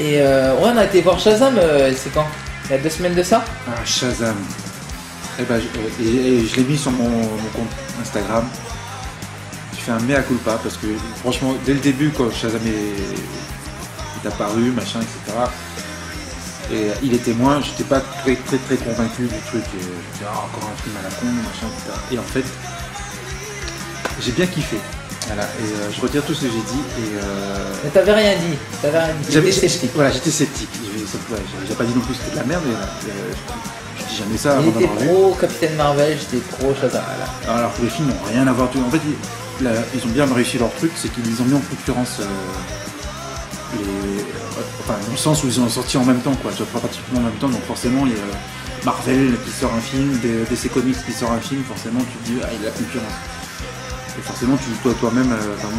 Et ouais, on a été voir Shazam, c'est quand? Il y a 2 semaines de ça? Ah, Shazam. Eh ben, je l'ai mis sur mon compte Instagram. J'ai fait un mea culpa parce que franchement, dès le début, quand Shazam est apparu, machin, etc. Et il est témoin, j'étais pas très convaincu du truc. Et je me disais, ah, encore un film à la con, machin, etc. Et en fait, j'ai bien kiffé. Voilà, et je retire tout ce que j'ai dit. Mais t'avais rien dit. J'étais sceptique. Voilà, j'étais sceptique. J'ai pas dit non plus que c'était de la merde, mais je dis jamais ça. Il était pro Capitaine Marvel, j'étais pro Shazam. Voilà. Alors que les films n'ont rien à voir. En fait, ils ont bien réussi leur truc, c'est qu'ils ont mis en concurrence enfin, dans le sens où ils ont sorti en même temps, quoi. Pratiquement en même temps, donc forcément, il y a Marvel qui sort un film, DC Comics qui sort un film, forcément, tu te dis, ah, il y a la concurrence. Et forcément, toi-même,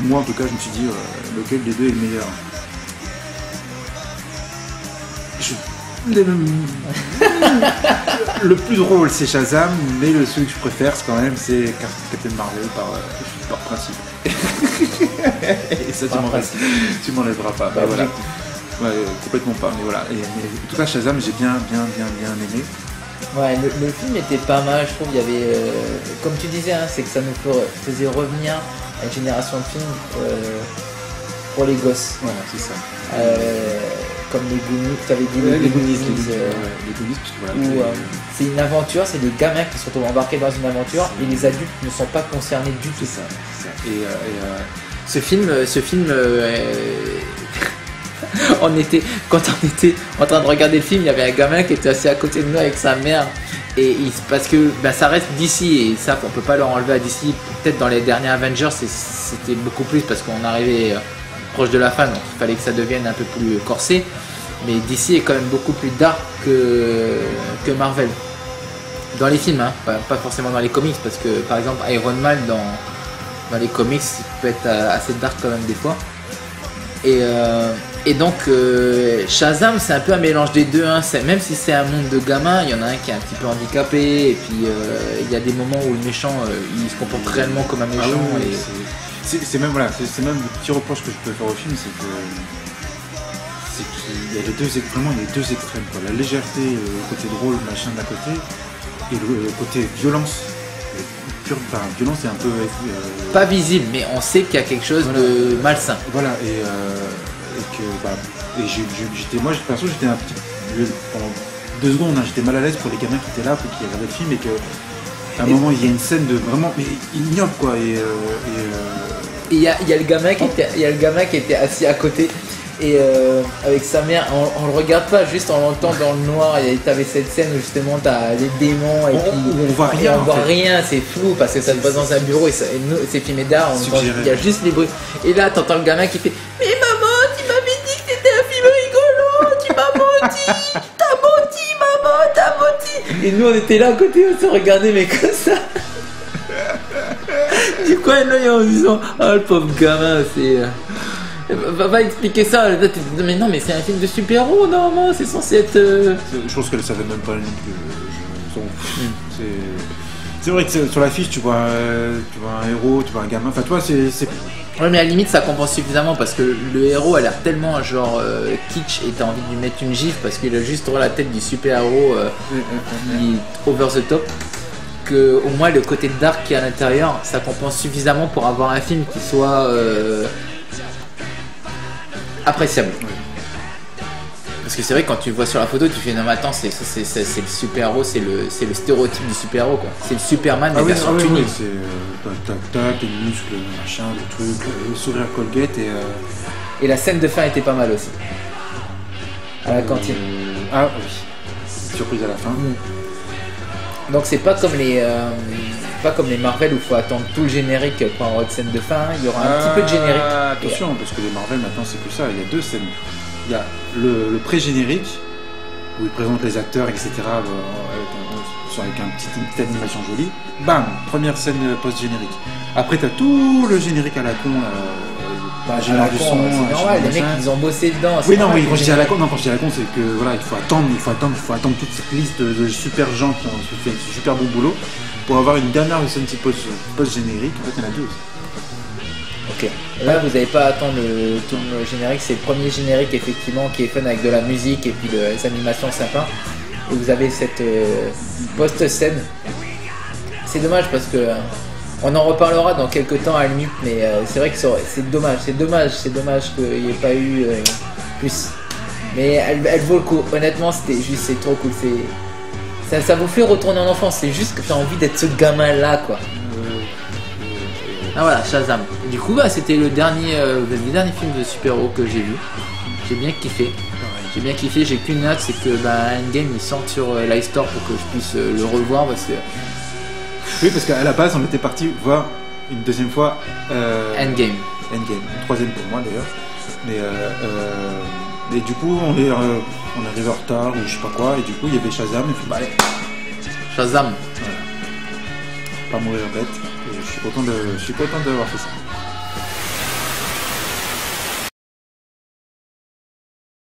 moi en tout cas, je me suis dit, lequel des deux est le meilleur. Le plus drôle, c'est Shazam, mais celui que je préfère, c'est Captain Marvel par principe. Et ça, tu m'enlèveras pas. Bah, voilà. Ouais, complètement pas, mais voilà. Mais en tout cas, Shazam, j'ai bien aimé. Ouais, le film était pas mal, je trouve. Il y avait, comme tu disais, hein, c'est que ça nous faisait revenir à une génération de films pour les gosses. Voilà, c'est ça. Comme les Goonies, tu avais dit les Goonies, où c'est une aventure, c'est des gamins qui sont embarqués dans une aventure et les adultes ne sont pas concernés du tout. C'est ça. Et ce film quand on était en train de regarder le film, il y avait un gamin qui était assis à côté de nous avec sa mère. Et parce que ça reste DC et ça on peut pas leur enlever à DC. Peut-être dans les derniers Avengers c'était beaucoup plus parce qu'on arrivait proche de la fin, donc il fallait que ça devienne un peu plus corsé. Mais DC est quand même beaucoup plus dark que Marvel. Dans les films, hein, pas forcément dans les comics, parce que par exemple Iron Man dans les comics il peut être assez dark quand même des fois. Et donc Shazam c'est un peu un mélange des deux, hein. Même si c'est un monde de gamins, il y en a un qui est un petit peu handicapé et puis il y a des moments où le méchant il se comporte réellement comme un méchant. C'est même le petit reproche que je peux faire au film, c'est qu'il y a les deux extrêmes, quoi. La légèreté, le côté drôle, machin d'un côté, et le côté violence. Violence est un peu pas visible, mais on sait qu'il y a quelque chose de malsain. Voilà, moi perso j'étais un petit pendant 2 secondes, hein, j'étais mal à l'aise pour les gamins qui étaient là, pour qui regardaient le film, et qu'à un moment il y a une scène de vraiment ignoble, quoi, et il y a le gamin qui était assis à côté. Et avec sa mère, on le regarde pas, juste on l'entend dans le noir. Et t'avais cette scène où justement t'as les démons et on voit rien. On voit rien, c'est flou parce que ça se passe dans un bureau et c'est filmé d'art. Il y a juste les bruits. Et là t'entends le gamin qui fait: mais maman, tu m'avais dit que c'était un film rigolo, tu m'as menti, t'as menti. Et nous on était là à côté, on se regardait mais comme ça. Du coin de l'œil en disant: oh le pauvre gamin, c'est. Va expliquer ça. Mais non, mais c'est un film de super-héros, normalement, c'est censé être. Je pense qu'elle savait même pas le nom que. C'est vrai que sur l'affiche, tu vois un héros, tu vois un gamin. Enfin, toi, c'est. Ouais, mais à la limite, ça compense suffisamment parce que le héros a l'air tellement genre kitsch et t'as envie de lui mettre une gifle parce qu'il a juste la tête du super-héros over the top. Que au moins le côté dark qui est à l'intérieur, ça compense suffisamment pour avoir un film qui soit. Appréciable. Oui. Parce que c'est vrai que quand tu vois sur la photo, tu fais non mais attends, c'est le super-héros, c'est le stéréotype du super-héros, quoi. C'est le Superman mais version tuning. C'est tac, les muscles, machin, le truc, le sourire Colgate et la scène de fin était pas mal aussi. À la cantine. Ah oui. Surprise à la fin. Donc c'est pas comme les Marvel où il faut attendre tout le générique pour avoir une scène de fin, il y aura un petit peu de générique. Attention, parce que les Marvel maintenant c'est plus ça, il y a 2 scènes. Il y a le pré-générique, où ils présentent les acteurs, etc. Avec une petite animation jolie. Bam, première scène post-générique. Après t'as tout le générique à la con, générique du son. C'est normal, les mecs ils ont bossé dedans. Oui, non, oui, quand je dis à la con, c'est que voilà, il faut attendre toute cette liste de super gens qui ont fait ce super bon boulot pour avoir une dernière scène post-générique. En fait, il y en a 2. Ok. Là, vous n'avez pas à attendre tout le générique. C'est le premier générique, effectivement, qui est fun avec de la musique et puis les animations sympas. Et vous avez cette post-scène. C'est dommage parce que on en reparlera dans quelques temps à la limite, mais c'est vrai que c'est dommage qu'il n'y ait pas eu plus. Mais elle vaut le coup. Honnêtement, c'est trop cool. Ça vous fait retourner en enfance. C'est juste que tu as envie d'être ce gamin-là, quoi. Ah voilà, Shazam. Du coup, c'était le dernier film de super-héros que j'ai vu. J'ai bien kiffé. J'ai qu'une note, c'est que Endgame il sorte sur l'iStore pour que je puisse le revoir parce que. Oui, parce qu'à la base, on était parti voir une deuxième fois Endgame. Une troisième pour moi d'ailleurs. Mais du coup, on est arrivé en retard ou je sais pas quoi, et du coup, il y avait Shazam, et puis allez. Shazam. Voilà. Pas mourir bête. Et je suis content d'avoir fait ça.